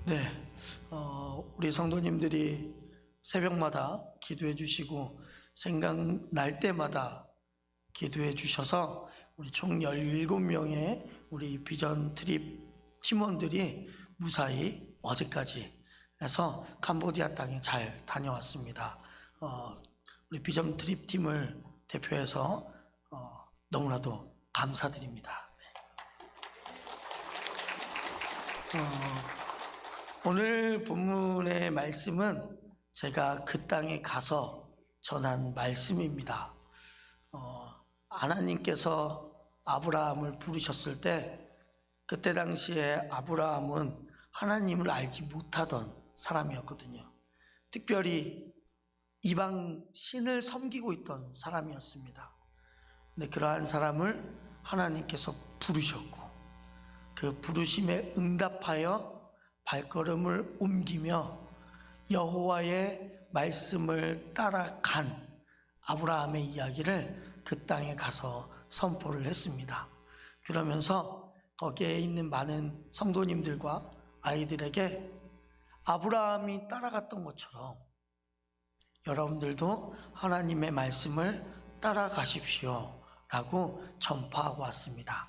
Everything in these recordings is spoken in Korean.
네, 우리 성도님들이 새벽마다 기도해 주시고 생각날 때마다 기도해 주셔서 우리 총 17명의 우리 비전 트립 팀원들이 무사히 어제까지 해서 캄보디아 땅에 잘 다녀왔습니다. 우리 비전 트립 팀을 대표해서 너무나도 감사드립니다. 오늘 본문의 말씀은 제가 그 땅에 가서 전한 말씀입니다. 하나님께서 아브라함을 부르셨을 때 그때 당시에 아브라함은 하나님을 알지 못하던 사람이었거든요. 특별히 이방 신을 섬기고 있던 사람이었습니다. 근데 그러한 사람을 하나님께서 부르셨고 그 부르심에 응답하여 발걸음을 옮기며 여호와의 말씀을 따라간 아브라함의 이야기를 그 땅에 가서 선포를 했습니다. 그러면서 거기에 있는 많은 성도님들과 아이들에게 아브라함이 따라갔던 것처럼 여러분들도 하나님의 말씀을 따라가십시오 라고 전파하고 왔습니다.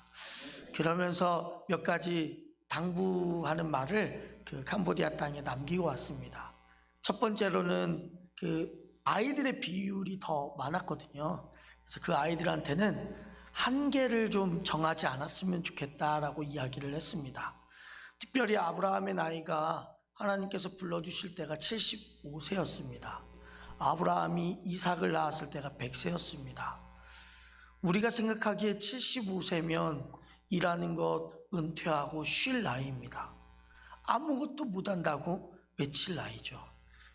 그러면서 몇 가지 당부하는 말을 그 캄보디아 땅에 남기고 왔습니다. 첫 번째로는 그 아이들의 비율이 더 많았거든요. 그래서 그 아이들한테는 한계를 좀 정하지 않았으면 좋겠다라고 이야기를 했습니다. 특별히 아브라함의 나이가 하나님께서 불러주실 때가 75세였습니다. 아브라함이 이삭을 낳았을 때가 100세였습니다. 우리가 생각하기에 75세면 일하는 것 은퇴하고 쉴 나이입니다. 아무것도 못한다고 외칠 나이죠.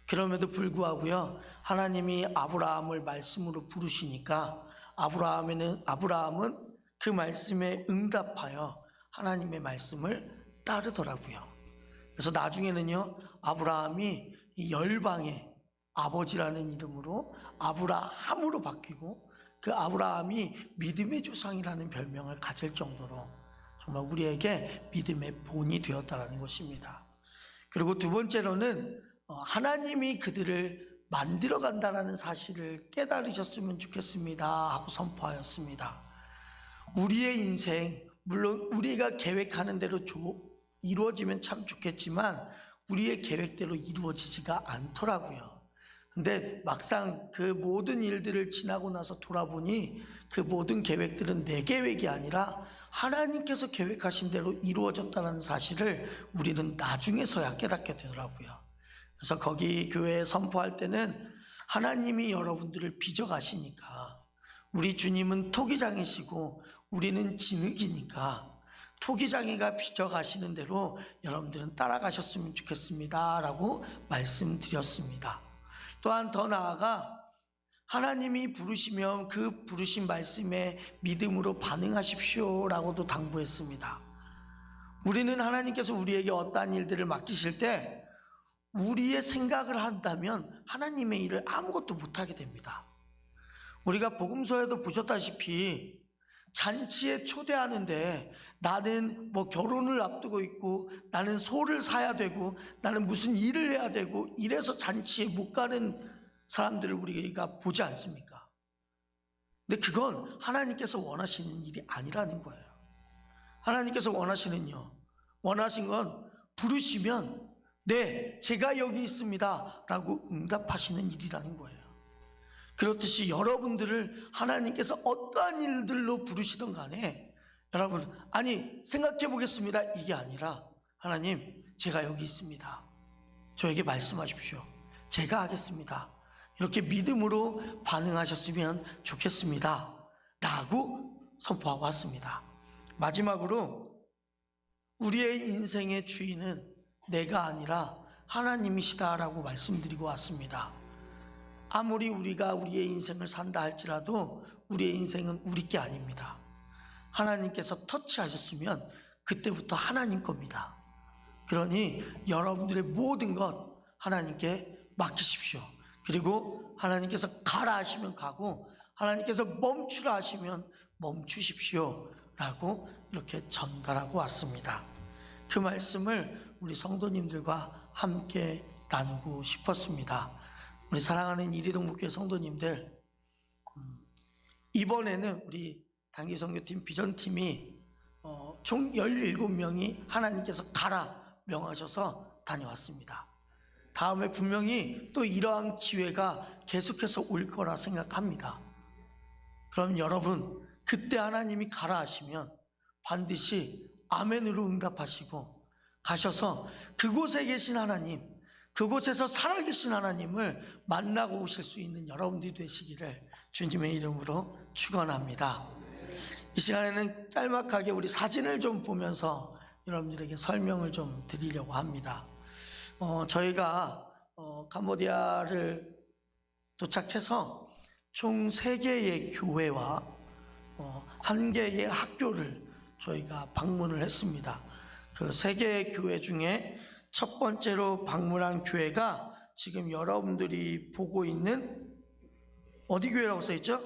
그럼에도 불구하고요, 하나님이 아브라함을 말씀으로 부르시니까 아브라함은 그 말씀에 응답하여 하나님의 말씀을 따르더라고요. 그래서 나중에는요, 아브라함이 이 열방의 아버지라는 이름으로 아브라함으로 바뀌고 그 아브라함이 믿음의 조상이라는 별명을 가질 정도로 정말 우리에게 믿음의 본이 되었다는 것입니다. 그리고 두 번째로는 하나님이 그들을 만들어 간다는 사실을 깨달으셨으면 좋겠습니다 하고 선포하였습니다. 우리의 인생, 물론 우리가 계획하는 대로 이루어지면 참 좋겠지만 우리의 계획대로 이루어지지가 않더라고요. 근데 막상 그 모든 일들을 지나고 나서 돌아보니 그 모든 계획들은 내 계획이 아니라 하나님께서 계획하신 대로 이루어졌다는 사실을 우리는 나중에서야 깨닫게 되더라고요. 그래서 거기 교회에 선포할 때는 하나님이 여러분들을 빚어가시니까 우리 주님은 토기장이시고 우리는 진흙이니까 토기장이가 빚어가시는 대로 여러분들은 따라가셨으면 좋겠습니다 라고 말씀드렸습니다. 또한 더 나아가 하나님이 부르시면 그 부르신 말씀에 믿음으로 반응하십시오 라고도 당부했습니다. 우리는 하나님께서 우리에게 어떠한 일들을 맡기실 때 우리의 생각을 한다면 하나님의 일을 아무것도 못하게 됩니다. 우리가 복음서에도 보셨다시피 잔치에 초대하는데 나는 뭐 결혼을 앞두고 있고 나는 소를 사야 되고 나는 무슨 일을 해야 되고 이래서 잔치에 못 가는 사람들을 우리가 보지 않습니까? 근데 그건 하나님께서 원하시는 일이 아니라는 거예요. 하나님께서 원하신 건 부르시면 네, 제가 여기 있습니다 라고 응답하시는 일이라는 거예요. 그렇듯이 여러분들을 하나님께서 어떠한 일들로 부르시든 간에 여러분, 생각해 보겠습니다 이게 아니라 하나님, 제가 여기 있습니다. 저에게 말씀하십시오. 제가 하겠습니다. 이렇게 믿음으로 반응하셨으면 좋겠습니다 라고 선포하고 왔습니다. 마지막으로 우리의 인생의 주인은 내가 아니라 하나님이시다라고 말씀드리고 왔습니다. 아무리 우리가 우리의 인생을 산다 할지라도 우리의 인생은 우리 게 아닙니다. 하나님께서 터치하셨으면 그때부터 하나님 겁니다. 그러니 여러분들의 모든 것 하나님께 맡기십시오. 그리고 하나님께서 가라 하시면 가고 하나님께서 멈추라 하시면 멈추십시오 라고 이렇게 전달하고 왔습니다. 그 말씀을 우리 성도님들과 함께 나누고 싶었습니다. 우리 사랑하는 이리동목교회 성도님들, 이번에는 우리 단기선교팀 비전팀이 총 17명이 하나님께서 가라 명하셔서 다녀왔습니다. 다음에 분명히 또 이러한 기회가 계속해서 올 거라 생각합니다. 그럼 여러분, 그때 하나님이 가라 하시면 반드시 아멘으로 응답하시고 가셔서 그곳에 계신 하나님, 그곳에서 살아계신 하나님을 만나고 오실 수 있는 여러분들이 되시기를 주님의 이름으로 축원합니다. 이 시간에는 짤막하게 우리 사진을 좀 보면서 여러분들에게 설명을 좀 드리려고 합니다. 저희가 캄보디아를 도착해서 총 3개의 교회와 1개의 학교를 저희가 방문을 했습니다. 그 3개의 교회 중에 첫 번째로 방문한 교회가 지금 여러분들이 보고 있는 어디 교회라고 써있죠?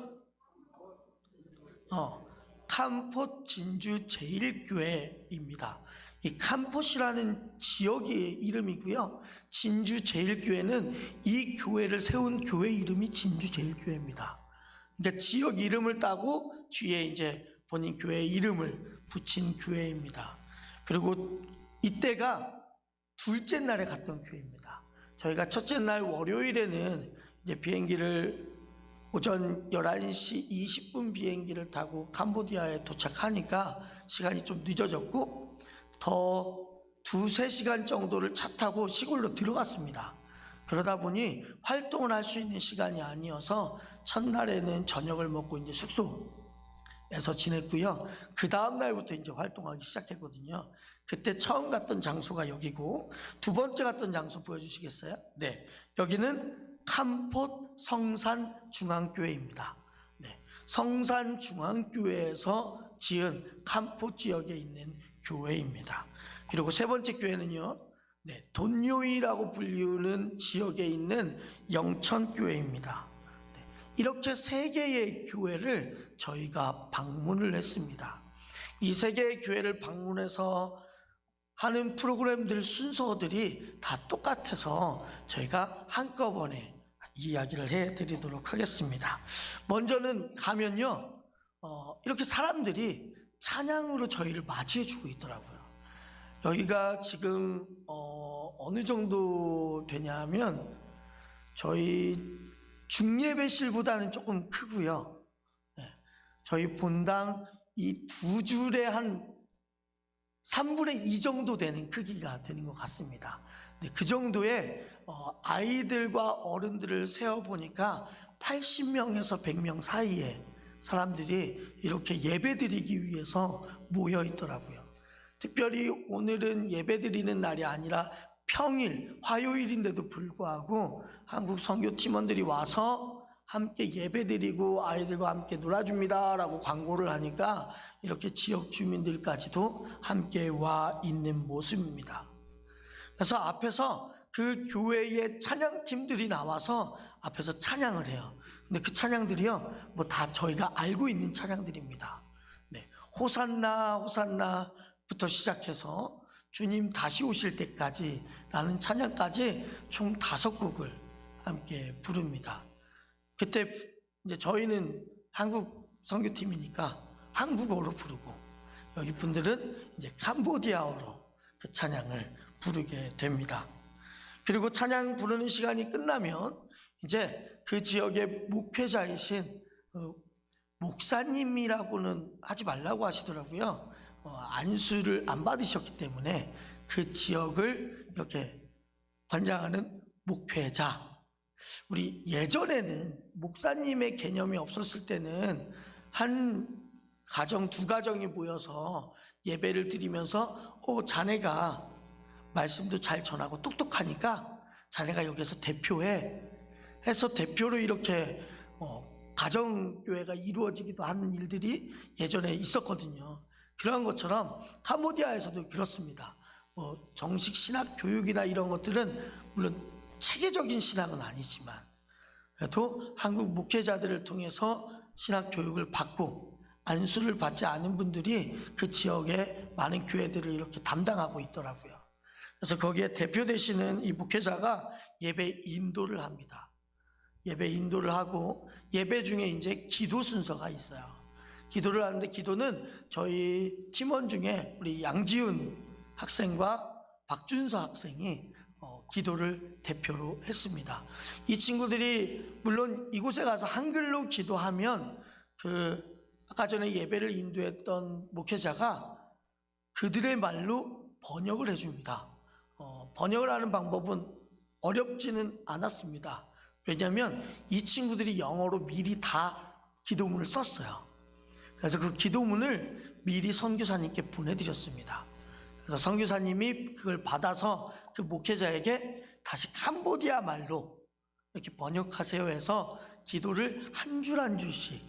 캄포 진주 제일교회입니다. 이 캄포시라는 지역의 이름이고요, 진주 제일교회는 이 교회를 세운 교회 이름이 진주 제일교회입니다. 그러니까 지역 이름을 따고 뒤에 이제 본인 교회 이름을 붙인 교회입니다. 그리고 이때가 둘째 날에 갔던 교회입니다. 저희가 첫째 날 월요일에는 이제 비행기를 오전 11시 20분 비행기를 타고 캄보디아에 도착하니까 시간이 좀 늦어졌고 더 2-3시간 정도를 차 타고 시골로 들어갔습니다. 그러다 보니 활동을 할 수 있는 시간이 아니어서 첫날에는 저녁을 먹고 이제 숙소에서 지냈고요. 그 다음 날부터 이제 활동하기 시작했거든요. 그때 처음 갔던 장소가 여기고, 두 번째 갔던 장소 보여주시겠어요? 네, 여기는 캄포 성산중앙교회입니다. 네, 성산중앙교회에서 지은 캄포 지역에 있는 교회입니다. 그리고 세 번째 교회는요, 네, 돈요이라고 불리우는 지역에 있는 영천교회입니다. 네, 이렇게 3개의 교회를 저희가 방문을 했습니다. 이 3개의 교회를 방문해서 하는 프로그램들 순서들이 다 똑같아서 저희가 한꺼번에 이야기를 해드리도록 하겠습니다. 먼저는 가면요, 이렇게 사람들이 찬양으로 저희를 맞이해주고 있더라고요. 여기가 지금 어느 정도 되냐면 저희 중예배실보다는 조금 크고요. 네, 저희 본당 이 2줄에 한 3분의 2 정도 되는 크기가 되는 것 같습니다. 네, 그 정도의 아이들과 어른들을 세어보니까 80명에서 100명 사이에 사람들이 이렇게 예배드리기 위해서 모여 있더라고요. 특별히 오늘은 예배드리는 날이 아니라 평일, 화요일인데도 불구하고 한국 선교 팀원들이 와서 함께 예배드리고 아이들과 함께 놀아줍니다 라고 광고를 하니까 이렇게 지역 주민들까지도 함께 와 있는 모습입니다. 그래서 앞에서 그 교회의 찬양팀들이 나와서 앞에서 찬양을 해요. 근데 그 찬양들이요, 뭐 다 저희가 알고 있는 찬양들입니다. 네, 호산나 호산나 부터 시작해서 주님 다시 오실 때까지 라는 찬양까지 총 5곡을 함께 부릅니다. 그때 이제 저희는 한국 선교팀이니까 한국어로 부르고, 여기 분들은 이제 캄보디아어로 그 찬양을 부르게 됩니다. 그리고 찬양 부르는 시간이 끝나면 이제 그 지역의 목회자이신 목사님이라고는 하지 말라고 하시더라고요. 안수를 안 받으셨기 때문에 그 지역을 이렇게 관장하는 목회자. 우리 예전에는 목사님의 개념이 없었을 때는 한 가정, 2가정이 모여서 예배를 드리면서 자네가 말씀도 잘 전하고 똑똑하니까 자네가 여기서 대표해 해서 대표로 이렇게 가정교회가 이루어지기도 하는 일들이 예전에 있었거든요. 그런 것처럼 캄보디아에서도 그렇습니다. 정식 신학 교육이나 이런 것들은 물론 체계적인 신학은 아니지만 그래도 한국 목회자들을 통해서 신학 교육을 받고 안수를 받지 않은 분들이 그 지역의 많은 교회들을 이렇게 담당하고 있더라고요. 그래서 거기에 대표 되시는 이 목회자가 예배 인도를 합니다. 예배 인도를 하고 예배 중에 이제 기도 순서가 있어요. 기도를 하는데 기도는 저희 팀원 중에 우리 양지훈 학생과 박준서 학생이 기도를 대표로 했습니다. 이 친구들이 물론 이곳에 가서 한글로 기도하면 아까 전에 예배를 인도했던 목회자가 그들의 말로 번역을 해줍니다. 번역을 하는 방법은 어렵지는 않았습니다. 왜냐하면 이 친구들이 영어로 미리 다 기도문을 썼어요. 그래서 그 기도문을 미리 선교사님께 보내드렸습니다. 그래서 선교사님이 그걸 받아서 그 목회자에게 다시 캄보디아 말로 이렇게 번역하세요 해서 기도를 한 줄 한 줄씩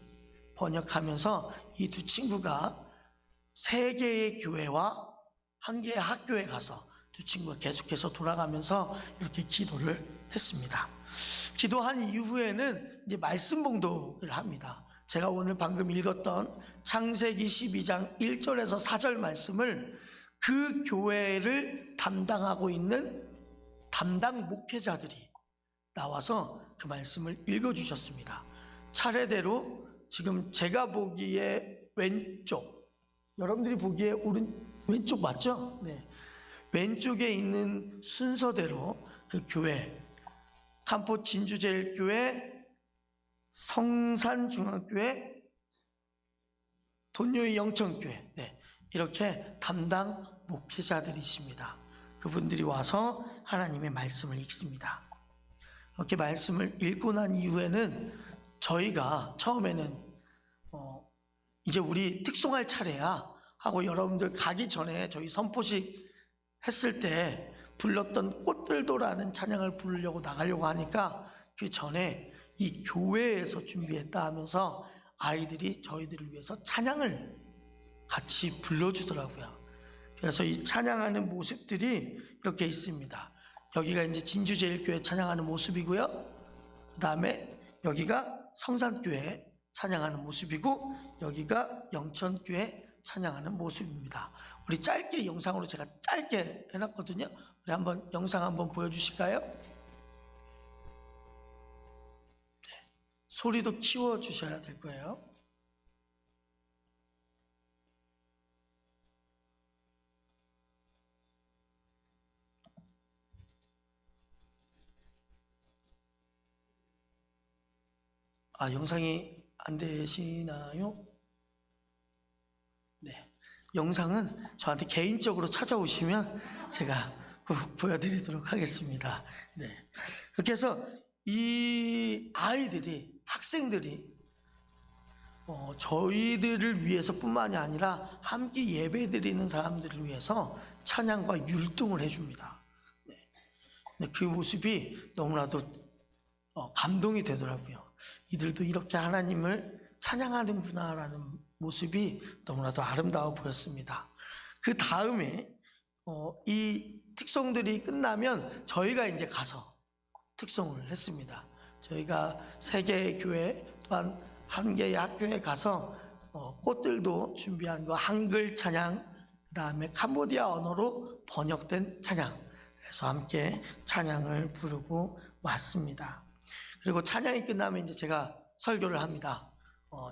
번역하면서 이 두 친구가 3개의 교회와 1개의 학교에 가서 두 친구가 계속해서 돌아가면서 이렇게 기도를 했습니다. 기도한 이후에는 이제 말씀 봉독을 합니다. 제가 오늘 방금 읽었던 창세기 12장 1절에서 4절 말씀을 그 교회를 담당하고 있는 담당 목회자들이 나와서 그 말씀을 읽어주셨습니다. 차례대로 지금 제가 보기에 왼쪽, 여러분들이 보기에 왼쪽 맞죠? 네. 왼쪽에 있는 순서대로 그 교회, 캄포 진주제일교회, 성산중앙교회, 돈요이 영천교회, 네, 이렇게 담당 목회자들이십니다. 그분들이 와서 하나님의 말씀을 읽습니다. 이렇게 말씀을 읽고 난 이후에는 저희가 처음에는 이제 우리 특송할 차례야 하고 여러분들 가기 전에 저희 선포식 했을 때 불렀던 꽃들도라는 찬양을 부르려고 나가려고 하니까 그 전에 이 교회에서 준비했다 하면서 아이들이 저희들을 위해서 찬양을 같이 불러주더라고요. 그래서 이 찬양하는 모습들이 이렇게 있습니다. 여기가 이제 진주제일교회 찬양하는 모습이고요. 그 다음에 여기가 성산교회 찬양하는 모습이고 여기가 영천교회 찬양하는 모습입니다. 우리 짧게 영상으로 제가 짧게 해놨거든요. 우리 한번 영상 한번 보여주실까요? 네. 소리도 키워주셔야 될 거예요. 영상이 안 되시나요? 네. 영상은 저한테 개인적으로 찾아오시면 제가 꼭 보여드리도록 하겠습니다. 네. 그렇게 해서 이 아이들이, 학생들이 저희들을 위해서뿐만이 아니라 함께 예배드리는 사람들을 위해서 찬양과 율동을 해줍니다. 네. 그 모습이 너무나도 감동이 되더라고요. 이들도 이렇게 하나님을 찬양하는구나라는 모습이 너무나도 아름다워 보였습니다. 그 다음에 이 특송들이 끝나면 저희가 이제 가서 특송을 했습니다. 저희가 3개의 교회 또한 1개의 학교에 가서 꽃들도 준비한 거 한글 찬양, 그 다음에 캄보디아 언어로 번역된 찬양, 그래서 함께 찬양을 부르고 왔습니다. 그리고 찬양이 끝나면 이제 제가 설교를 합니다.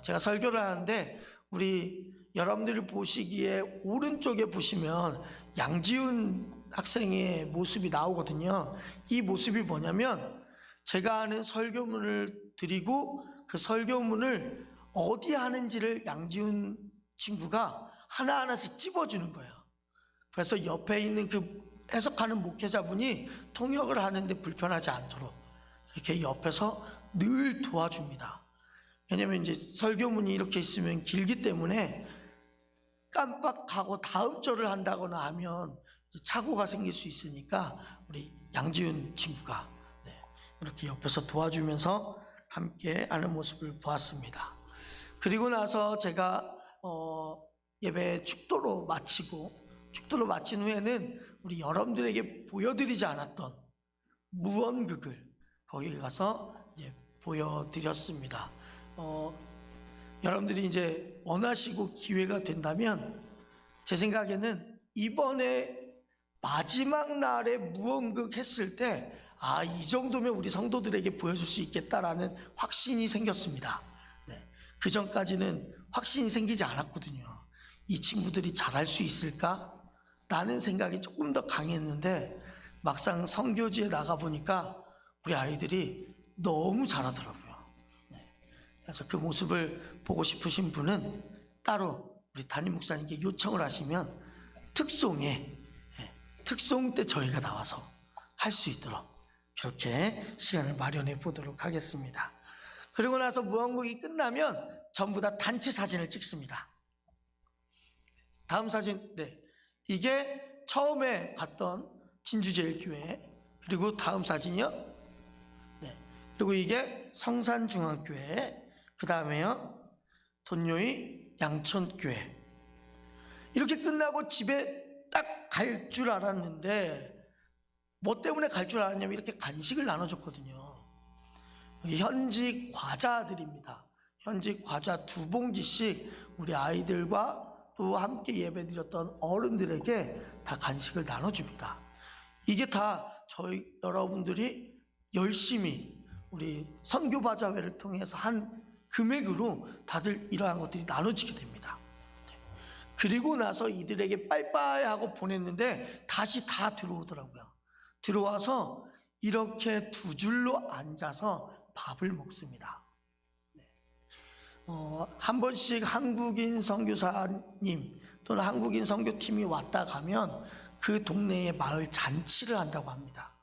제가 설교를 하는데 우리 여러분들이 보시기에 오른쪽에 보시면 양지훈 학생의 모습이 나오거든요. 이 모습이 뭐냐면 제가 하는 설교문을 드리고 그 설교문을 어디 하는지를 양지훈 친구가 하나하나씩 찝어주는 거예요. 그래서 옆에 있는 그 해석하는 목회자분이 통역을 하는데 불편하지 않도록 이렇게 옆에서 늘 도와줍니다. 왜냐면 이제 설교문이 이렇게 있으면 길기 때문에 깜빡하고 다음 절을 한다거나 하면 착오가 생길 수 있으니까 우리 양지훈 친구가 이렇게 옆에서 도와주면서 함께 하는 모습을 보았습니다. 그리고 나서 제가 예배 축도로 마친 후에는 우리 여러분들에게 보여드리지 않았던 무언극을 거기 가서 이제 보여드렸습니다. 여러분들이 이제 원하시고 기회가 된다면 제 생각에는 이번에 마지막 날에 무언극 했을 때 이 정도면 우리 성도들에게 보여줄 수 있겠다라는 확신이 생겼습니다. 네. 그 전까지는 확신이 생기지 않았거든요. 이 친구들이 잘할 수 있을까라는 생각이 조금 더 강했는데 막상 선교지에 나가보니까 우리 아이들이 너무 잘하더라고요. 네. 그래서 그 모습을 보고 싶으신 분은 따로 우리 담임 목사님께 요청을 하시면 특송에 특송 때 저희가 나와서 할 수 있도록 그렇게 시간을 마련해 보도록 하겠습니다. 그리고 나서 무언극이 끝나면 전부 다 단체 사진을 찍습니다. 다음 사진, 네, 이게 처음에 갔던 진주제일교회. 그리고 다음 사진이요, 네, 그리고 이게 성산중앙교회. 그 다음에요 돈요이 양천교회. 이렇게 끝나고 집에 딱 갈 줄 알았는데 뭐 때문에 갈 줄 알았냐면 이렇게 간식을 나눠줬거든요. 현직 과자들입니다. 현직 과자 2봉지씩 우리 아이들과 또 함께 예배드렸던 어른들에게 다 간식을 나눠줍니다. 이게 다 저희 여러분들이 열심히 우리 선교바자회를 통해서 한 금액으로 다들 이러한 것들이 나눠지게 됩니다. 그리고 나서 이들에게 빠이빠이 하고 보냈는데 다시 다 들어오더라고요. 들어와서 이렇게 2줄로 앉아서 밥을 먹습니다. 한 번씩 한국인 선교사님 또는 한국인 선교팀이 왔다 가면 그 동네에 마을 잔치를 한다고 합니다.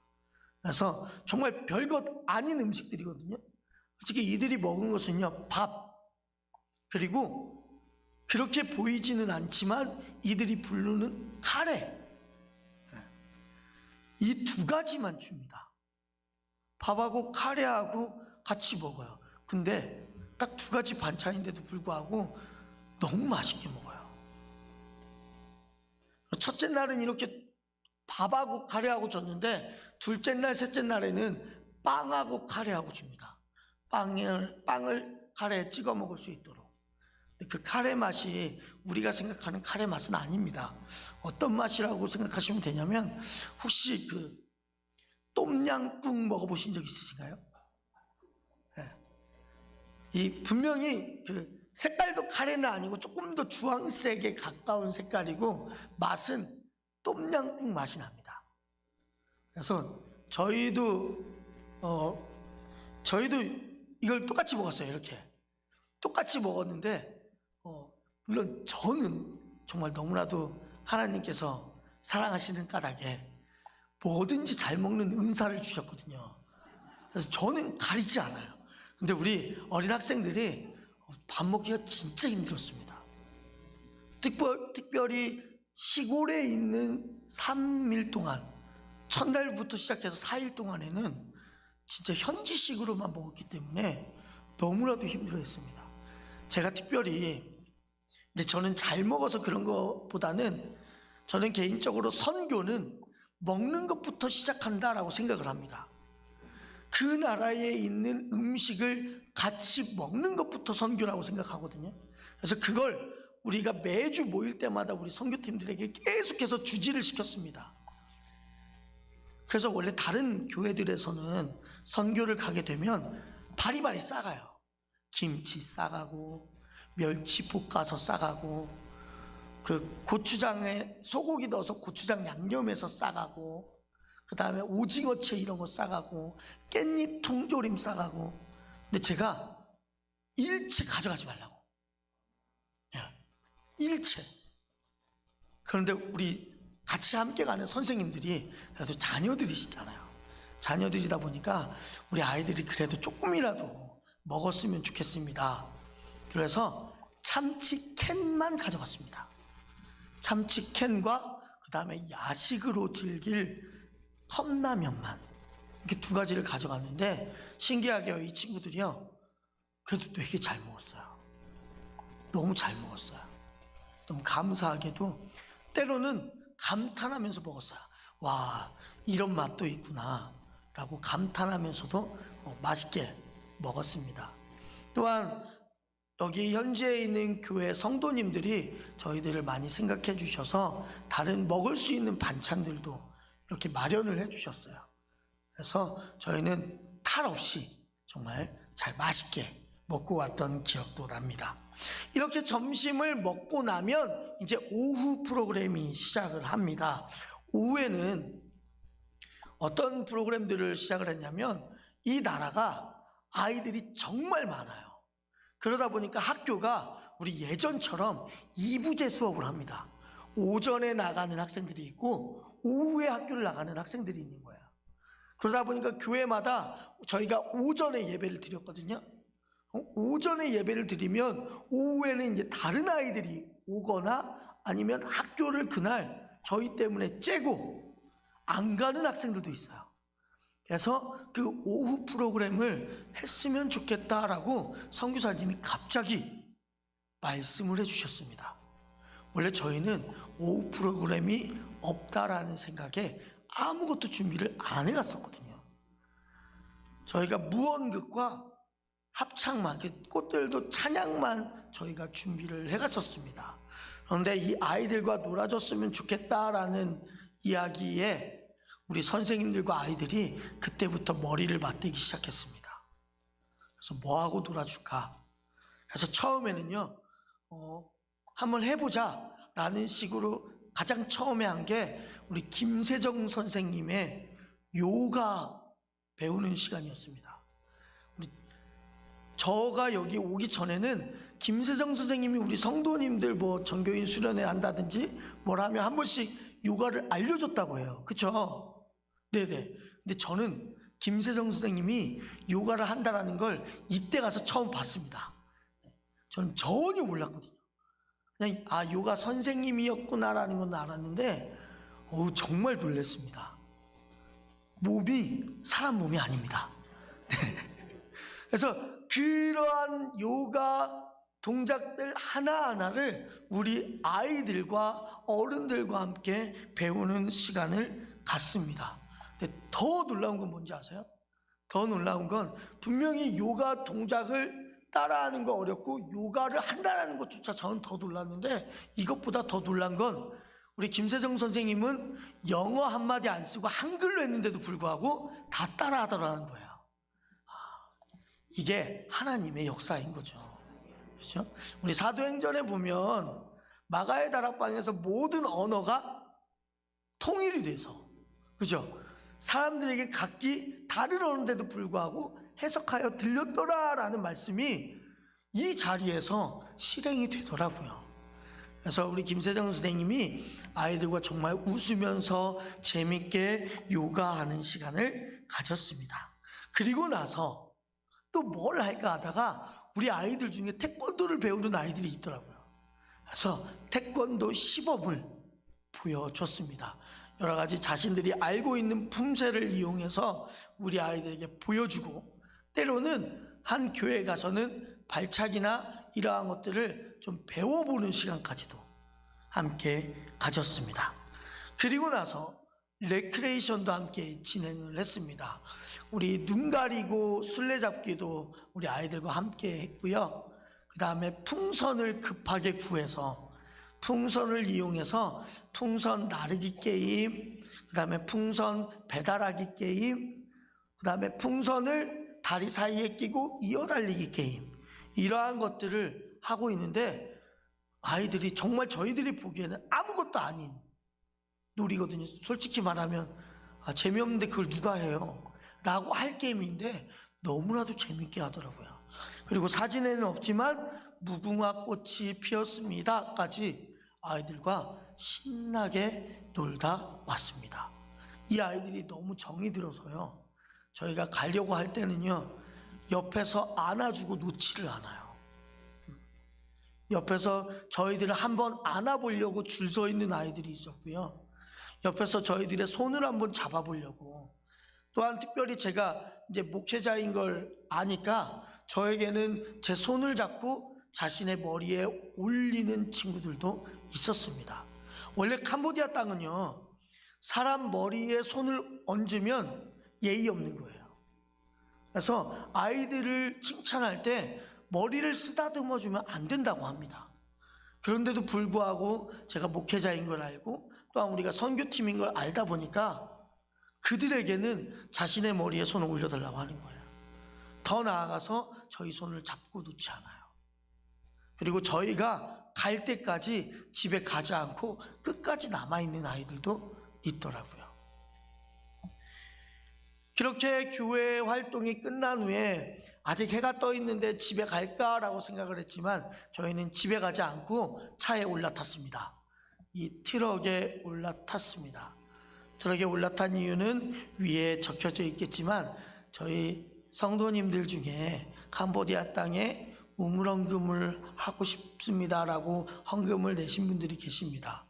그래서 정말 별것 아닌 음식들이거든요. 솔직히 이들이 먹은 것은요, 밥, 그리고 그렇게 보이지는 않지만 이들이 부르는 카레, 이 2가지만 줍니다. 밥하고 카레하고 같이 먹어요. 근데 딱 2가지 반찬인데도 불구하고 너무 맛있게 먹어요. 첫째 날은 이렇게 밥하고 카레하고 줬는데 둘째 날, 셋째 날에는 빵하고 카레하고 줍니다. 빵을 카레에 찍어 먹을 수 있도록. 그 카레 맛이 우리가 생각하는 카레 맛은 아닙니다. 어떤 맛이라고 생각하시면 되냐면, 혹시 그 똠양꿍 먹어보신 적 있으신가요? 네. 이 분명히 그 색깔도 카레는 아니고 조금 더 주황색에 가까운 색깔이고 맛은 똠양꿍 맛이 납니다. 그래서 저희도 이걸 똑같이 먹었어요. 이렇게 똑같이 먹었는데 물론 저는 정말 너무나도 하나님께서 사랑하시는 까닭에 뭐든지 잘 먹는 은사를 주셨거든요. 그래서 저는 가리지 않아요. 근데 우리 어린 학생들이 밥 먹기가 진짜 힘들었습니다. 특별히 시골에 있는 3일 동안, 첫날부터 시작해서 4일 동안에는 진짜 현지식으로만 먹었기 때문에 너무나도 힘들어했습니다. 제가 특별히, 근데 저는 잘 먹어서 그런 것보다는 저는 개인적으로 선교는 먹는 것부터 시작한다라고 생각을 합니다. 그 나라에 있는 음식을 같이 먹는 것부터 선교라고 생각하거든요. 그래서 그걸 우리가 매주 모일 때마다 우리 선교팀들에게 계속해서 주지를 시켰습니다. 그래서 원래 다른 교회들에서는 선교를 가게 되면 바리바리 싸가요. 김치 싸가고 멸치 볶아서 싸가고 그 고추장에 소고기 넣어서 고추장 양념해서 싸가고 그 다음에 오징어채 이런 거 싸가고 깻잎 통조림 싸가고. 근데 제가 일체 가져가지 말라고. 일체. 그런데 우리 같이 함께 가는 선생님들이 그래도 자녀들이시잖아요. 자녀들이다 보니까 우리 아이들이 그래도 조금이라도 먹었으면 좋겠습니다. 그래서 참치 캔만 가져갔습니다. 참치 캔과 그 다음에 야식으로 즐길 컵라면만, 이렇게 2가지를 가져갔는데 신기하게 이 친구들이요, 그래도 되게 잘 먹었어요. 너무 잘 먹었어요. 너무 감사하게도 때로는 감탄하면서 먹었어요. 와, 이런 맛도 있구나 라고 감탄하면서도 맛있게 먹었습니다. 또한 여기 현지에 있는 교회 성도님들이 저희들을 많이 생각해 주셔서 다른 먹을 수 있는 반찬들도 이렇게 마련을 해 주셨어요. 그래서 저희는 탈 없이 정말 잘 맛있게 먹고 왔던 기억도 납니다. 이렇게 점심을 먹고 나면 이제 오후 프로그램이 시작을 합니다. 오후에는 어떤 프로그램들을 시작을 했냐면 이 나라가 아이들이 정말 많아요. 그러다 보니까 학교가 우리 예전처럼 2부제 수업을 합니다. 오전에 나가는 학생들이 있고 오후에 학교를 나가는 학생들이 있는 거예요. 그러다 보니까 교회마다 저희가 오전에 예배를 드렸거든요. 오전에 예배를 드리면 오후에는 이제 다른 아이들이 오거나 아니면 학교를 그날 저희 때문에 째고 안 가는 학생들도 있어요. 그래서 그 오후 프로그램을 했으면 좋겠다라고 선교사님이 갑자기 말씀을 해주셨습니다. 원래 저희는 오후 프로그램이 없다라는 생각에 아무것도 준비를 안 해갔었거든요. 저희가 무언극과 합창만, 꽃들도 찬양만 저희가 준비를 해갔었습니다. 그런데 이 아이들과 놀아줬으면 좋겠다라는 이야기에 우리 선생님들과 아이들이 그때부터 머리를 맞대기 시작했습니다. 그래서 뭐하고 놀아줄까? 그래서 처음에는요, 한번 해보자 라는 식으로 가장 처음에 한 게 우리 김세정 선생님의 요가 배우는 시간이었습니다. 저가 여기 오기 전에는 김세정 선생님이 우리 성도님들 뭐 전교인 수련회 한다든지 뭘 하면 한 번씩 요가를 알려줬다고 해요. 그쵸? 네네. 근데 저는 김세정 선생님이 요가를 한다라는 걸 이때 가서 처음 봤습니다. 저는 전혀 몰랐거든요. 그냥 요가 선생님이었구나라는 건 알았는데 정말 놀랐습니다. 몸이 사람 몸이 아닙니다. 그래서 그러한 요가 동작들 하나하나를 우리 아이들과 어른들과 함께 배우는 시간을 갖습니다. 근데 더 놀라운 건 뭔지 아세요? 더 놀라운 건 분명히 요가 동작을 따라하는 거 어렵고 요가를 한다는 것조차 저는 더 놀랐는데 이것보다 더 놀란 건 우리 김세정 선생님은 영어 한마디 안 쓰고 한글로 했는데도 불구하고 다 따라하더라는 거예요. 이게 하나님의 역사인 거죠. 그렇죠? 우리 사도행전에 보면 마가의 다락방에서 모든 언어가 통일이 돼서, 그죠? 사람들에게 각기 다른 언어인데도 불구하고 해석하여 들렸더라라는 말씀이 이 자리에서 실행이 되더라고요. 그래서 우리 김세정 선생님이 아이들과 정말 웃으면서 재밌게 요가하는 시간을 가졌습니다. 그리고 나서 또 뭘 할까 하다가 우리 아이들 중에 태권도를 배우는 아이들이 있더라고요. 그래서 태권도 시범을 보여줬습니다. 여러 가지 자신들이 알고 있는 품새를 이용해서 우리 아이들에게 보여주고, 때로는 한 교회에 가서는 발차기나 이러한 것들을 좀 배워보는 시간까지도 함께 가졌습니다. 그리고 나서 레크레이션도 함께 진행을 했습니다. 우리 눈 가리고 술래잡기도 우리 아이들과 함께 했고요. 그 다음에 풍선을 급하게 구해서 풍선을 이용해서 풍선 나르기 게임, 그 다음에 풍선 배달하기 게임, 그 다음에 풍선을 다리 사이에 끼고 이어달리기 게임, 이러한 것들을 하고 있는데 아이들이 정말 저희들이 보기에는 아무것도 아닌 놀이거든요. 솔직히 말하면 재미없는데 그걸 누가 해요? 라고 할 게임인데 너무나도 재밌게 하더라고요. 그리고 사진에는 없지만 무궁화 꽃이 피었습니다 까지 아이들과 신나게 놀다 왔습니다. 이 아이들이 너무 정이 들어서요, 저희가 가려고 할 때는요 옆에서 안아주고 놓지를 않아요. 옆에서 저희들을 한번 안아보려고 줄 서 있는 아이들이 있었고요, 옆에서 저희들의 손을 한번 잡아보려고, 또한 특별히 제가 이제 목회자인 걸 아니까 저에게는 제 손을 잡고 자신의 머리에 올리는 친구들도 있었습니다. 원래 캄보디아 땅은요, 사람 머리에 손을 얹으면 예의 없는 거예요. 그래서 아이들을 칭찬할 때 머리를 쓰다듬어 주면 안 된다고 합니다. 그런데도 불구하고 제가 목회자인 걸 알고 또한 우리가 선교팀인 걸 알다 보니까 그들에게는 자신의 머리에 손을 올려달라고 하는 거예요. 더 나아가서 저희 손을 잡고 놓지 않아요. 그리고 저희가 갈 때까지 집에 가지 않고 끝까지 남아있는 아이들도 있더라고요. 그렇게 교회 활동이 끝난 후에 아직 해가 떠 있는데 집에 갈까라고 생각을 했지만 저희는 집에 가지 않고 차에 올라탔습니다. 이 트럭에 올라탔습니다. 트럭에 올라탄 이유는 위에 적혀져 있겠지만 저희 성도님들 중에 캄보디아 땅에 우물 헌금을 하고 싶습니다라고 헌금을 내신 분들이 계십니다.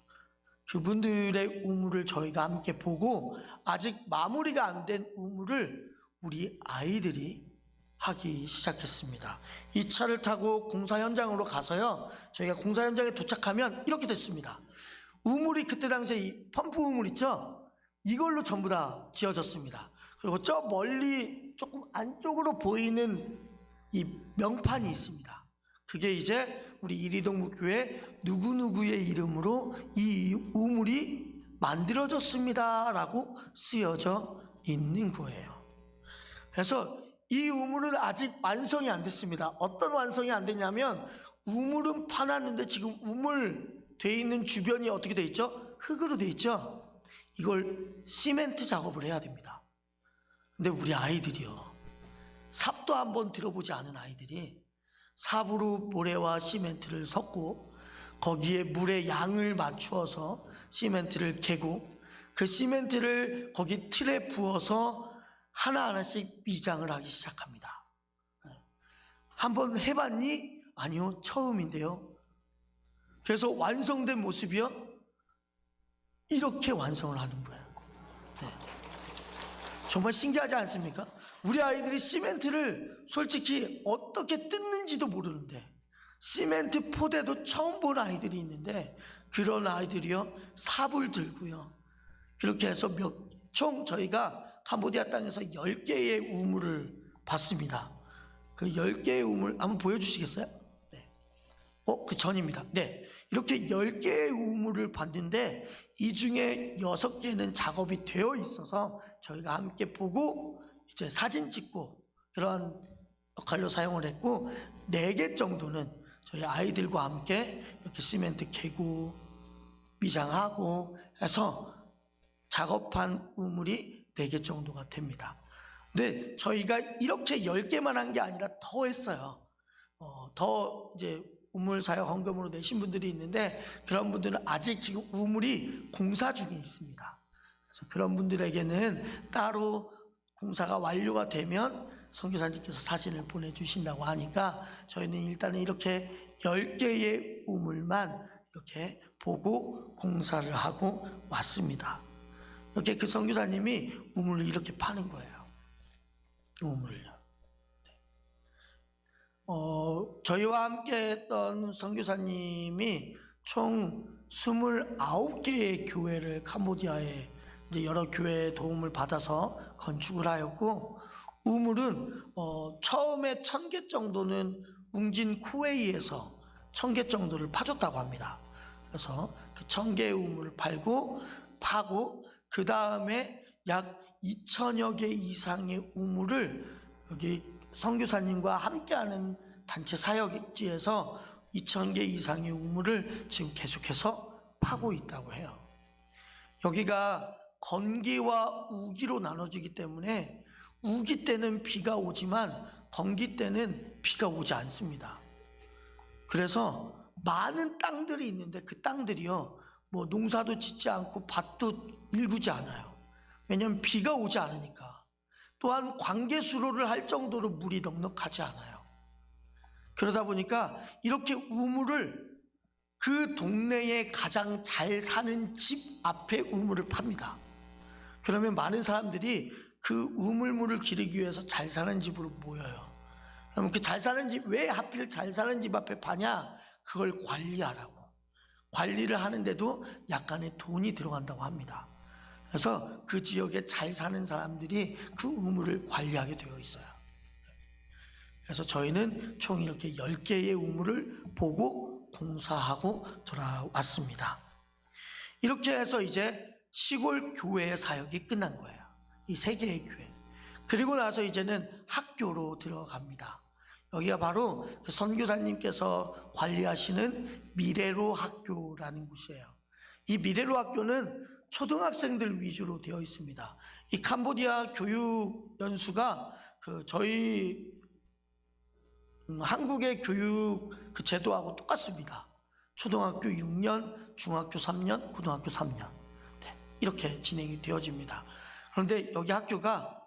그분들의 우물을 저희가 함께 보고 아직 마무리가 안 된 우물을 우리 아이들이 하기 시작했습니다. 이 차를 타고 공사 현장으로 가서요, 저희가 공사 현장에 도착하면 이렇게 됐습니다. 우물이 그때 당시에 이 펌프 우물 있죠? 이걸로 전부 다 지어졌습니다. 그리고 저 멀리 조금 안쪽으로 보이는 이 명판이 있습니다. 그게 이제 우리 이리동북교회 누구누구의 이름으로 이 우물이 만들어졌습니다 라고 쓰여져 있는 거예요. 그래서 이 우물은 아직 완성이 안 됐습니다. 어떤 완성이 안 됐냐면 우물은 파놨는데 지금 우물 돼 있는 주변이 어떻게 돼 있죠? 흙으로 돼 있죠? 이걸 시멘트 작업을 해야 됩니다. 근데 우리 아이들이요, 삽도 한번 들어보지 않은 아이들이 삽으로 모래와 시멘트를 섞고 거기에 물의 양을 맞추어서 시멘트를 개고 그 시멘트를 거기 틀에 부어서 하나하나씩 미장을 하기 시작합니다. 한번 해봤니? 아니요, 처음인데요. 그래서 완성된 모습이요, 이렇게 완성을 하는 거예요. 네. 정말 신기하지 않습니까? 우리 아이들이 시멘트를 솔직히 어떻게 뜯는지도 모르는데, 시멘트 포대도 처음 본 아이들이 있는데 그런 아이들이요, 삽을 들고요, 그렇게 해서 총 저희가 캄보디아 땅에서 10개의 우물을 봤습니다. 그 10개의 우물 한번 보여주시겠어요? 네. 그 전입니다. 네. 이렇게 10개의 우물을 봤는데 이 중에 6개는 작업이 되어 있어서 저희가 함께 보고 이제 사진 찍고 그런 역할로 사용을 했고, 4개 정도는 저희 아이들과 함께 이렇게 시멘트 캐고 미장하고 해서 작업한 우물이 4개 정도가 됩니다. 근데 저희가 이렇게 10개만 한 게 아니라 더 했어요. 더 이제 우물 사역 헌금으로 내신 분들이 있는데 그런 분들은 아직 지금 우물이 공사 중에 있습니다. 그래서 그런 분들에게는 따로 공사가 완료가 되면 선교사님께서 사진을 보내주신다고 하니까 저희는 일단은 이렇게 10개의 우물만 이렇게 보고 공사를 하고 왔습니다. 이렇게 그 선교사님이 우물을 이렇게 파는 거예요. 우물을요. 저희와 함께 했던 선교사님이 총 29개의 교회를 캄보디아에 이제 여러 교회의 도움을 받아서 건축을 하였고, 우물은 처음에 1000개 정도는 웅진 쿠웨이에서 1000개 정도를 파줬다고 합니다. 그래서 그 1000개의 우물을 파고 그 다음에 약 2000여 개 이상의 우물을 여기 선교사님과 함께하는 단체 사역지에서 2000개 이상의 우물을 지금 계속해서 파고 있다고 해요. 여기가 건기와 우기로 나눠지기 때문에 우기 때는 비가 오지만 건기 때는 비가 오지 않습니다. 그래서 많은 땅들이 있는데 그 땅들이요, 뭐 농사도 짓지 않고 밭도 일구지 않아요. 왜냐하면 비가 오지 않으니까. 또한 관계수로를 할 정도로 물이 넉넉하지 않아요. 그러다 보니까 이렇게 우물을 그 동네에 가장 잘 사는 집 앞에 우물을 팝니다. 그러면 많은 사람들이 그 우물물을 기르기 위해서 잘 사는 집으로 모여요. 그러면 그 잘 사는 집, 왜 하필 잘 사는 집 앞에 파냐? 그걸 관리하라고. 관리를 하는데도 약간의 돈이 들어간다고 합니다. 그래서 그 지역에 잘 사는 사람들이 그 우물을 관리하게 되어 있어요. 그래서 저희는 총 이렇게 10개의 우물을 보고 공사하고 돌아왔습니다. 이렇게 해서 이제 시골 교회의 사역이 끝난 거예요. 이 3개의 교회. 그리고 나서 이제는 학교로 들어갑니다. 여기가 바로 그 선교사님께서 관리하시는 미래로 학교라는 곳이에요. 이 미래로 학교는 초등학생들 위주로 되어 있습니다. 이 캄보디아 교육 연수가 저희 한국의 교육 그 제도하고 똑같습니다. 초등학교 6년, 중학교 3년, 고등학교 3년 이렇게 진행이 되어집니다. 그런데 여기 학교가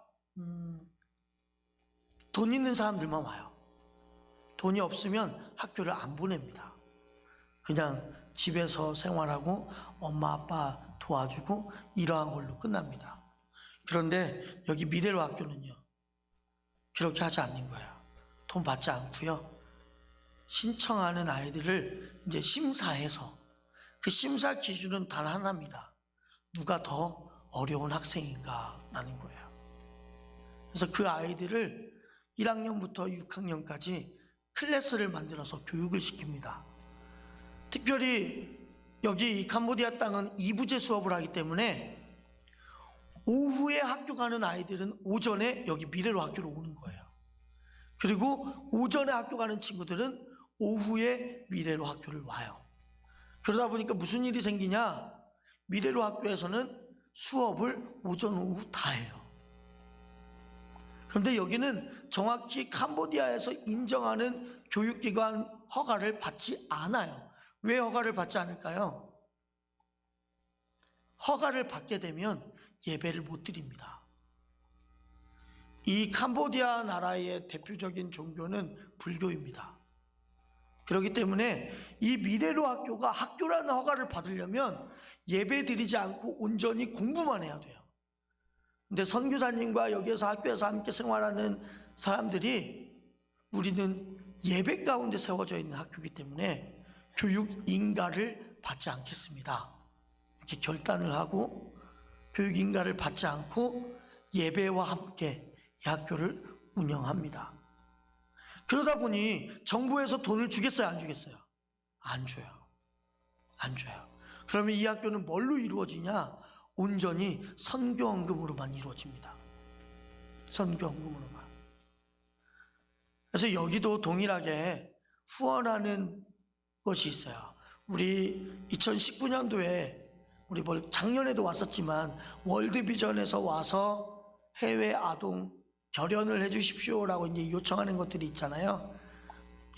돈 있는 사람들만 와요. 돈이 없으면 학교를 안 보냅니다. 그냥 집에서 생활하고 엄마 아빠 도와주고 이러한 걸로 끝납니다. 그런데 여기 미래로 학교는요, 그렇게 하지 않는 거예요. 돈 받지 않고요, 신청하는 아이들을 이제 심사해서, 그 심사 기준은 단 하나입니다. 누가 더 어려운 학생인가라는 거예요. 그래서 그 아이들을 1학년부터 6학년까지 클래스를 만들어서 교육을 시킵니다. 특별히 여기 이 캄보디아 땅은 2부제 수업을 하기 때문에 오후에 학교 가는 아이들은 오전에 여기 미래로 학교로 오는 거예요. 그리고 오전에 학교 가는 친구들은 오후에 미래로 학교를 와요. 그러다 보니까 무슨 일이 생기냐? 미래로 학교에서는 수업을 오전 오후 다 해요. 그런데 여기는 정확히 캄보디아에서 인정하는 교육기관 허가를 받지 않아요. 왜 허가를 받지 않을까요? 허가를 받게 되면 예배를 못 드립니다. 이 캄보디아 나라의 대표적인 종교는 불교입니다. 그렇기 때문에 이 미래로 학교가 학교라는 허가를 받으려면 예배 드리지 않고 온전히 공부만 해야 돼요. 근데 선교사님과 여기에서 학교에서 함께 생활하는 사람들이 우리는 예배 가운데 세워져 있는 학교이기 때문에 교육 인가를 받지 않겠습니다. 이렇게 결단을 하고 교육 인가를 받지 않고 예배와 함께 이 학교를 운영합니다. 그러다 보니 정부에서 돈을 주겠어요, 안 주겠어요? 안 줘요. 안 줘요. 그러면 이 학교는 뭘로 이루어지냐? 온전히 선교헌금으로만 이루어집니다. 선교헌금으로만. 그래서 여기도 동일하게 후원하는 것이 있어요. 우리 2019년도에 우리 작년에도 왔었지만 월드비전에서 와서 해외 아동 결연을 해주십시오라고 이제 요청하는 것들이 있잖아요.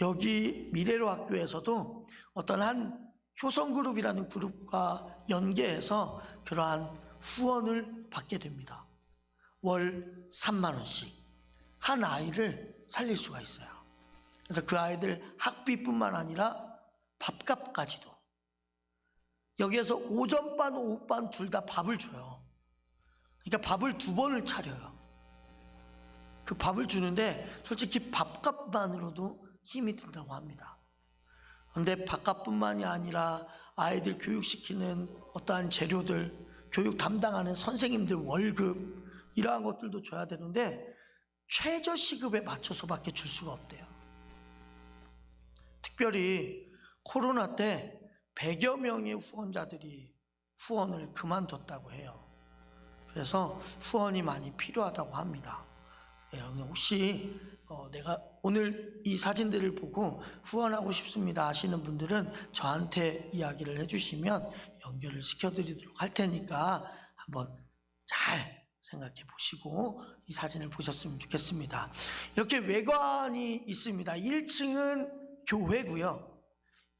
여기 미래로 학교에서도 어떤 한 효성그룹이라는 그룹과 연계해서 그러한 후원을 받게 됩니다. 월 3만 원씩 한 아이를 살릴 수가 있어요. 그래서 그 아이들 학비뿐만 아니라 밥값까지도. 여기에서 오전반, 오후반 둘 다 밥을 줘요. 그러니까 밥을 2번을 차려요. 그 밥을 주는데 솔직히 밥값만으로도 힘이 든다고 합니다. 그런데 밥값뿐만이 아니라 아이들 교육시키는 어떠한 재료들, 교육 담당하는 선생님들 월급 이러한 것들도 줘야 되는데 최저시급에 맞춰서밖에 줄 수가 없대요. 특별히 코로나 때 100여 명의 후원자들이 후원을 그만뒀다고 해요. 그래서 후원이 많이 필요하다고 합니다. 혹시 내가 오늘 이 사진들을 보고 후원하고 싶습니다 하시는 분들은 저한테 이야기를 해주시면 연결을 시켜드리도록 할 테니까 한번 잘 생각해 보시고 이 사진을 보셨으면 좋겠습니다. 이렇게 외관이 있습니다. 1층은 교회고요.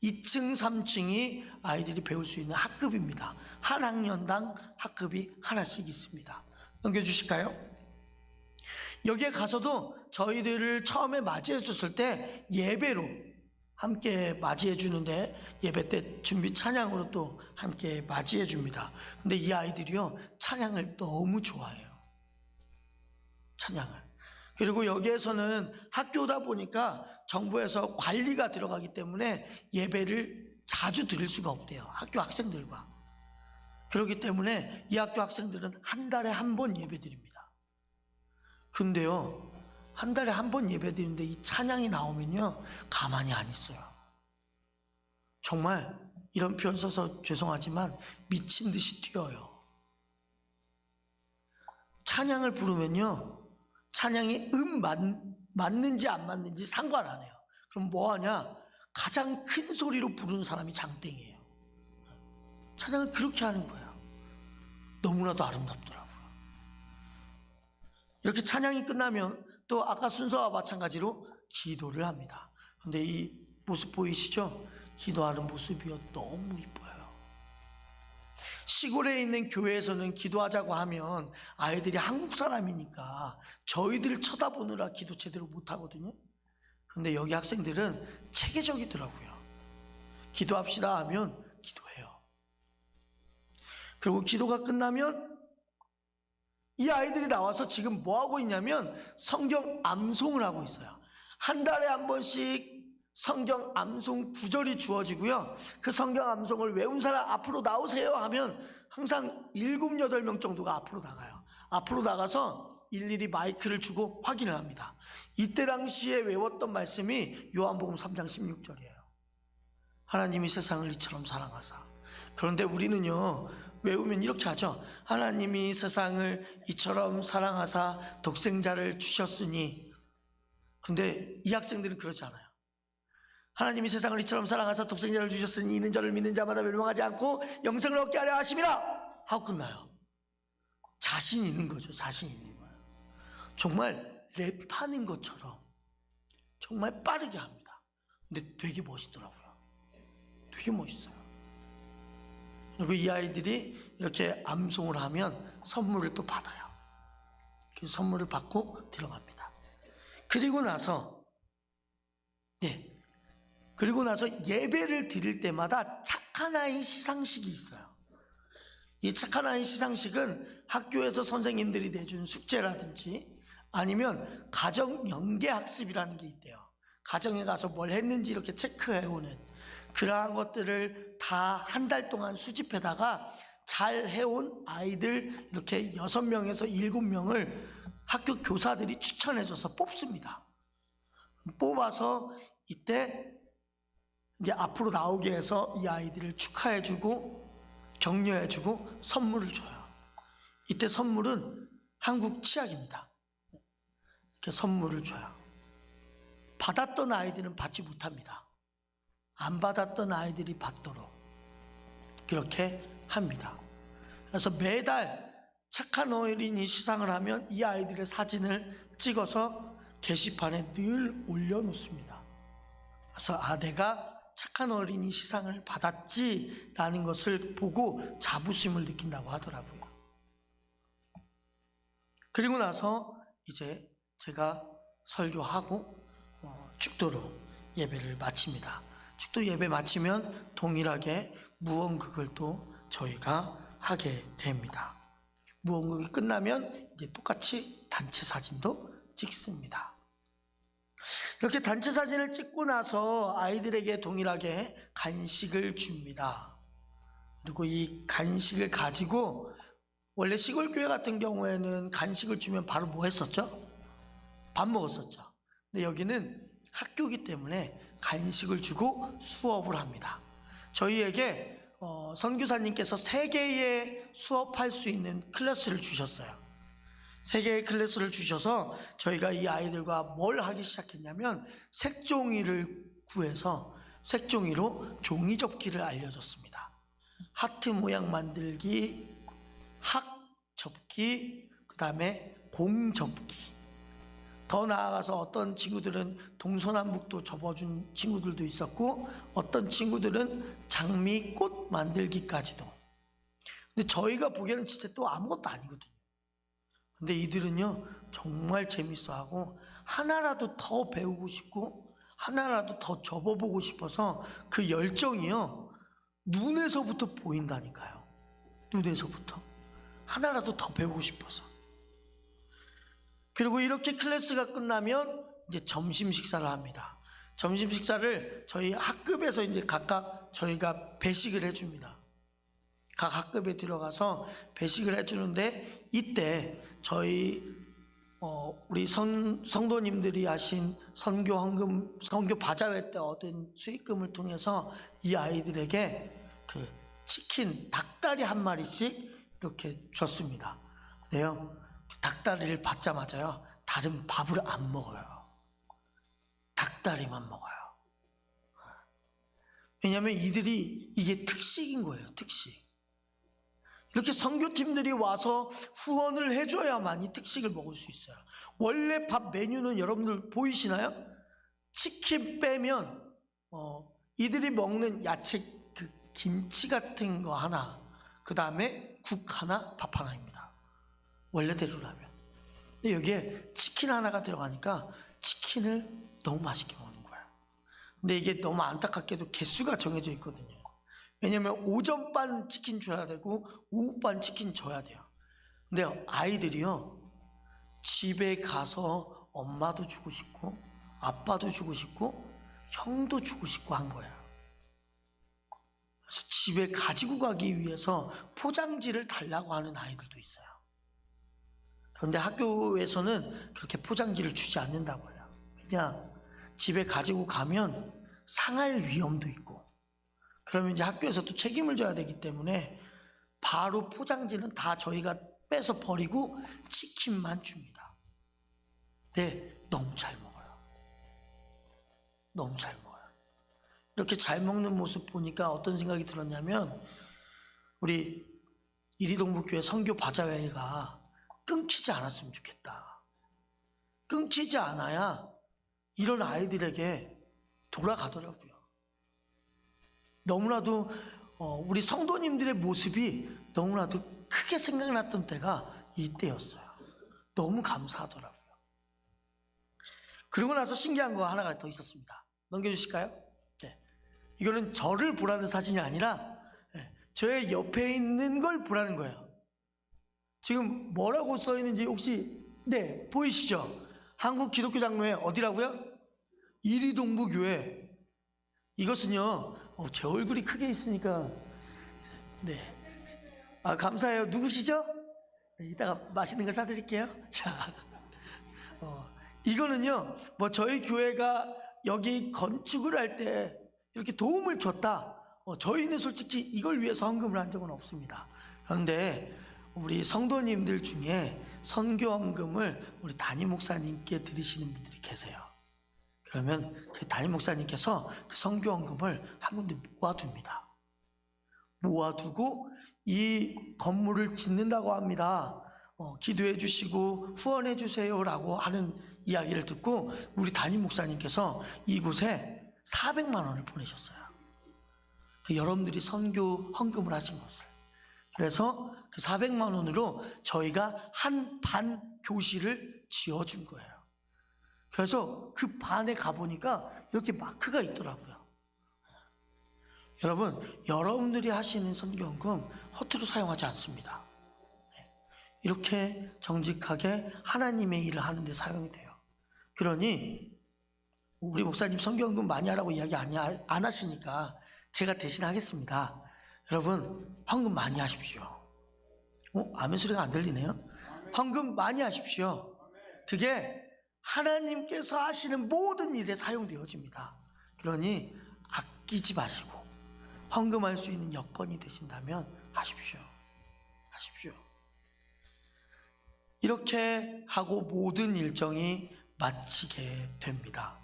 2층, 3층이 아이들이 배울 수 있는 학급입니다. 한 학년당 학급이 하나씩 있습니다. 넘겨주실까요? 여기에 가서도 저희들을 처음에 맞이해 줬을 때 예배로 함께 맞이해 주는데 예배 때 준비 찬양으로 또 함께 맞이해 줍니다. 근데 이 아이들이요, 찬양을 너무 좋아해요. 찬양을. 그리고 여기에서는 학교다 보니까 정부에서 관리가 들어가기 때문에 예배를 자주 드릴 수가 없대요. 학교 학생들과. 그렇기 때문에 이 학교 학생들은 한 달에 한 번 예배 드립니다. 근데요, 한 달에 한 번 예배드리는데 이 찬양이 나오면요 가만히 안 있어요. 정말 이런 표현 써서 죄송하지만 미친 듯이 뛰어요. 찬양을 부르면요 찬양이 맞는지 안 맞는지 상관 안 해요. 그럼 뭐 하냐? 가장 큰 소리로 부르는 사람이 장땡이에요. 찬양을 그렇게 하는 거예요. 너무나도 아름답더라고요. 이렇게 찬양이 끝나면 또 아까 순서와 마찬가지로 기도를 합니다. 그런데 이 모습 보이시죠? 기도하는 모습이요 너무 이뻐요. 시골에 있는 교회에서는 기도하자고 하면 아이들이 한국 사람이니까 저희들 쳐다보느라 기도 제대로 못하거든요. 그런데 여기 학생들은 체계적이더라고요. 기도합시다 하면 기도해요. 그리고 기도가 끝나면 이 아이들이 나와서 지금 뭐 하고 있냐면 성경 암송을 하고 있어요. 한 달에 한 번씩 성경 암송 구절이 주어지고요. 그 성경 암송을 외운 사람 앞으로 나오세요 하면 항상 7, 8명 정도가 앞으로 나가요. 앞으로 나가서 일일이 마이크를 주고 확인을 합니다. 이때 당시에 외웠던 말씀이 요한복음 3장 16절이에요. 하나님이 세상을 이처럼 사랑하사. 그런데 우리는요 외우면 이렇게 하죠. 하나님이 세상을 이처럼 사랑하사 독생자를 주셨으니. 근데 이 학생들은 그렇지 않아요. 하나님이 세상을 이처럼 사랑하사 독생자를 주셨으니 이는 저를 믿는 자마다 멸망하지 않고 영생을 얻게 하려 하심이라 하고 끝나요. 자신 있는 거죠. 자신 있는 거예요. 정말 랩하는 것처럼 정말 빠르게 합니다. 근데 되게 멋있더라고요. 되게 멋있어요. 그리고 이 아이들이 이렇게 암송을 하면 선물을 또 받아요. 그 선물을 받고 들어갑니다. 그리고 나서 예배를 드릴 때마다 착한 아이 시상식이 있어요. 이 착한 아이 시상식은 학교에서 선생님들이 내준 숙제라든지 아니면 가정 연계 학습이라는 게 있대요. 가정에 가서 뭘 했는지 이렇게 체크해오는 그러한 것들을 다 한 달 동안 수집해다가 잘 해온 아이들 이렇게 6명에서 7명을 학교 교사들이 추천해줘서 뽑습니다. 뽑아서 이때 이제 앞으로 나오게 해서 이 아이들을 축하해주고 격려해주고 선물을 줘요. 이때 선물은 한국 치약입니다. 이렇게 선물을 줘요. 받았던 아이들은 받지 못합니다. 안 받았던 아이들이 받도록 그렇게 합니다. 그래서 매달 착한 어린이 시상을 하면 이 아이들의 사진을 찍어서 게시판에 늘 올려놓습니다. 그래서 내가 착한 어린이 시상을 받았지라는 것을 보고 자부심을 느낀다고 하더라고요. 그리고 나서 이제 제가 설교하고 축도로 예배를 마칩니다. 축도 예배 마치면 동일하게 무언극을 또 저희가 하게 됩니다. 무언극이 끝나면 이제 똑같이 단체 사진도 찍습니다. 이렇게 단체 사진을 찍고 나서 아이들에게 동일하게 간식을 줍니다. 그리고 이 간식을 가지고 원래 시골 교회 같은 경우에는 간식을 주면 바로 뭐 했었죠? 밥 먹었었죠. 근데 여기는 학교이기 때문에 간식을 주고 수업을 합니다. 저희에게 선교사님께서 3개의 수업할 수 있는 클래스를 주셨어요. 3개의 클래스를 주셔서 저희가 이 아이들과 뭘 하기 시작했냐면 색종이를 구해서 색종이로 종이 접기를 알려줬습니다. 하트 모양 만들기, 학 접기, 그 다음에 공 접기. 더 나아가서 어떤 친구들은 동서남북도 접어준 친구들도 있었고 어떤 친구들은 장미 꽃 만들기까지도. 근데 저희가 보기에는 진짜 또 아무것도 아니거든요. 근데 이들은요 정말 재밌어하고 하나라도 더 배우고 싶고 하나라도 더 접어보고 싶어서 그 열정이요 눈에서부터 보인다니까요. 눈에서부터 하나라도 더 배우고 싶어서. 그리고 이렇게 클래스가 끝나면 이제 점심 식사를 합니다. 점심 식사를 저희 학급에서 이제 각각 저희가 배식을 해줍니다. 각 학급에 들어가서 배식을 해주는데 이때 저희 우리 성도님들이 하신 선교 헌금, 선교 바자회 때 얻은 수익금을 통해서 이 아이들에게 그 치킨, 닭다리 한 마리씩 이렇게 줬습니다. 네요. 닭다리를 받자마자요, 다른 밥을 안 먹어요. 닭다리만 먹어요. 왜냐하면 이들이 이게 특식인 거예요, 특식. 이렇게 선교팀들이 와서 후원을 해줘야만 이 특식을 먹을 수 있어요. 원래 밥 메뉴는 여러분들 보이시나요? 치킨 빼면 이들이 먹는 야채, 그 김치 같은 거 하나, 그 다음에 국 하나, 밥 하나입니다. 원래대로라면. 근데 여기에 치킨 하나가 들어가니까 치킨을 너무 맛있게 먹는 거예요. 근데 이게 너무 안타깝게도 개수가 정해져 있거든요. 왜냐면 오전 반 치킨 줘야 되고 오후 반 치킨 줘야 돼요. 근데 아이들이요, 집에 가서 엄마도 주고 싶고 아빠도 주고 싶고 형도 주고 싶고 한 거예요. 그래서 집에 가지고 가기 위해서 포장지를 달라고 하는 아이들도 있어요. 그런데 학교에서는 그렇게 포장지를 주지 않는다고 해요. 왜냐? 집에 가지고 가면 상할 위험도 있고, 그러면 이제 학교에서도 책임을 져야 되기 때문에 바로 포장지는 다 저희가 빼서 버리고 치킨만 줍니다. 네, 너무 잘 먹어요. 너무 잘 먹어요. 이렇게 잘 먹는 모습 보니까 어떤 생각이 들었냐면, 우리 이리동북교회 선교 바자회가 끊기지 않았으면 좋겠다. 끊기지 않아야 이런 아이들에게 돌아가더라고요. 너무나도 우리 성도님들의 모습이 너무나도 크게 생각났던 때가 이때였어요. 너무 감사하더라고요. 그러고 나서 신기한 거 하나가 더 있었습니다. 넘겨주실까요? 네. 이거는 저를 보라는 사진이 아니라 저의 옆에 있는 걸 보라는 거예요. 지금 뭐라고 써 있는지 혹시 보이시죠? 한국 기독교 장로회 어디라고요? 이리동부교회. 이것은요, 제 얼굴이 크게 있으니까 감사해요. 누구시죠? 이따가 맛있는 거 사드릴게요. 자, 이거는요, 저희 교회가 여기 건축을 할 때 이렇게 도움을 줬다. 저희는 솔직히 이걸 위해서 헌금을 한 적은 없습니다. 그런데 우리 성도님들 중에 선교 헌금을 우리 담임 목사님께 드리시는 분들이 계세요. 그러면 그 담임 목사님께서 그 선교 헌금을 한 군데 모아둡니다. 모아두고 이 건물을 짓는다고 합니다. 기도해 주시고 후원해 주세요라고 하는 이야기를 듣고 우리 담임 목사님께서 이곳에 400만 원을 보내셨어요. 여러분들이 선교 헌금을 하신 것을. 그래서 그 400만 원으로 저희가 한 반 교실을 지어준 거예요. 그래서 그 반에 가보니까 이렇게 마크가 있더라고요. 여러분, 여러분들이 하시는 선교헌금 허투루 사용하지 않습니다. 이렇게 정직하게 하나님의 일을 하는데 사용이 돼요. 그러니 우리 목사님 선교헌금 많이 하라고 이야기 안 하시니까 제가 대신 하겠습니다. 여러분, 헌금 많이 하십시오. 아멘 소리가 안 들리네요. 헌금 많이 하십시오. 그게 하나님께서 하시는 모든 일에 사용되어집니다. 그러니 아끼지 마시고 헌금할 수 있는 여건이 되신다면 하십시오. 하십시오. 이렇게 하고 모든 일정이 마치게 됩니다.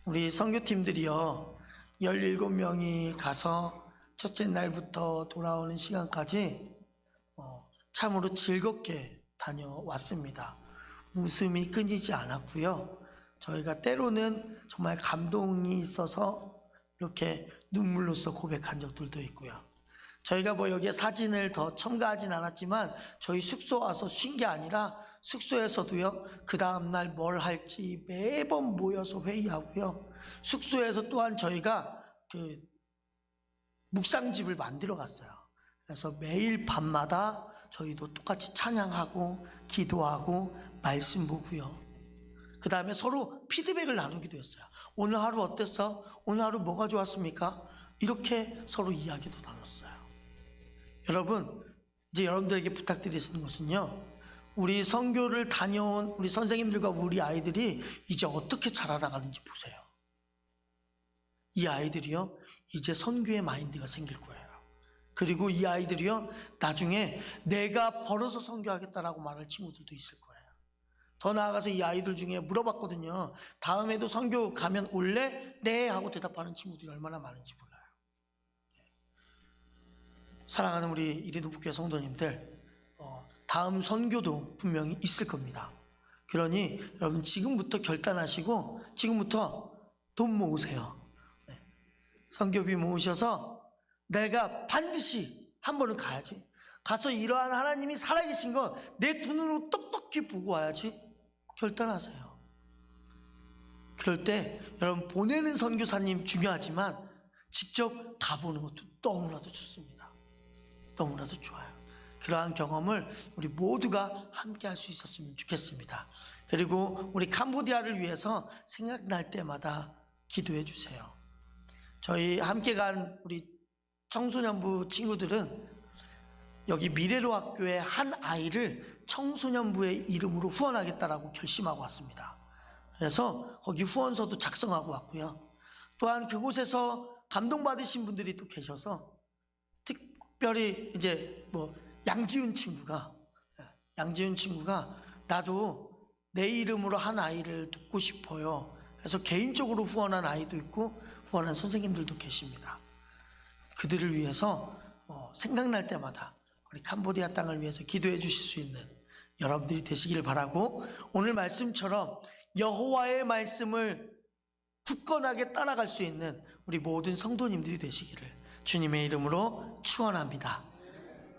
우리 선교팀들이요, 17명이 가서 첫째 날부터 돌아오는 시간까지 참으로 즐겁게 다녀왔습니다. 웃음이 끊이지 않았고요. 저희가 때로는 정말 감동이 있어서 이렇게 눈물로써 고백한 적들도 있고요. 저희가 여기에 사진을 더 첨가하진 않았지만 저희 숙소 와서 쉰 게 아니라 숙소에서도요, 그 다음날 뭘 할지 매번 모여서 회의하고요. 숙소에서 또한 저희가 그 묵상집을 만들어 갔어요. 그래서 매일 밤마다 저희도 똑같이 찬양하고 기도하고 말씀 보고요. 그 다음에 서로 피드백을 나누기도 했어요. 오늘 하루 어땠어? 오늘 하루 뭐가 좋았습니까? 이렇게 서로 이야기도 나눴어요. 여러분, 이제 여러분들에게 부탁드리는 것은요, 우리 선교를 다녀온 우리 선생님들과 우리 아이들이 이제 어떻게 자라나가는지 보세요. 이 아이들이요, 이제 선교의 마인드가 생길 거예요. 그리고 이 아이들이요, 나중에 내가 벌어서 선교하겠다라고 말할 친구들도 있을 거예요. 더 나아가서 이 아이들 중에 물어봤거든요. 다음에도 선교 가면 올래? 네 하고 대답하는 친구들이 얼마나 많은지 몰라요. 사랑하는 우리 이리도북교회 성도님들, 다음 선교도 분명히 있을 겁니다. 그러니 여러분 지금부터 결단하시고 지금부터 돈 모으세요. 선교비 모으셔서 내가 반드시 한 번은 가야지. 가서 이러한 하나님이 살아계신 거 내 눈으로 똑똑히 보고 와야지. 결단하세요. 그럴 때 여러분 보내는 선교사님 중요하지만 직접 가보는 것도 너무나도 좋습니다. 너무나도 좋아요. 그러한 경험을 우리 모두가 함께 할 수 있었으면 좋겠습니다. 그리고 우리 캄보디아를 위해서 생각날 때마다 기도해 주세요. 저희 함께 간 우리 청소년부 친구들은 여기 미래로 학교의 한 아이를 청소년부의 이름으로 후원하겠다라고 결심하고 왔습니다. 그래서 거기 후원서도 작성하고 왔고요. 또한 그곳에서 감동받으신 분들이 또 계셔서 특별히 이제 양지훈 친구가 나도 내 이름으로 한 아이를 돕고 싶어요. 그래서 개인적으로 후원한 아이도 있고 후원한 선생님들도 계십니다. 그들을 위해서 생각날 때마다 우리 캄보디아 땅을 위해서 기도해 주실 수 있는 여러분들이 되시기를 바라고, 오늘 말씀처럼 여호와의 말씀을 굳건하게 따라갈 수 있는 우리 모든 성도님들이 되시기를 주님의 이름으로 축원합니다.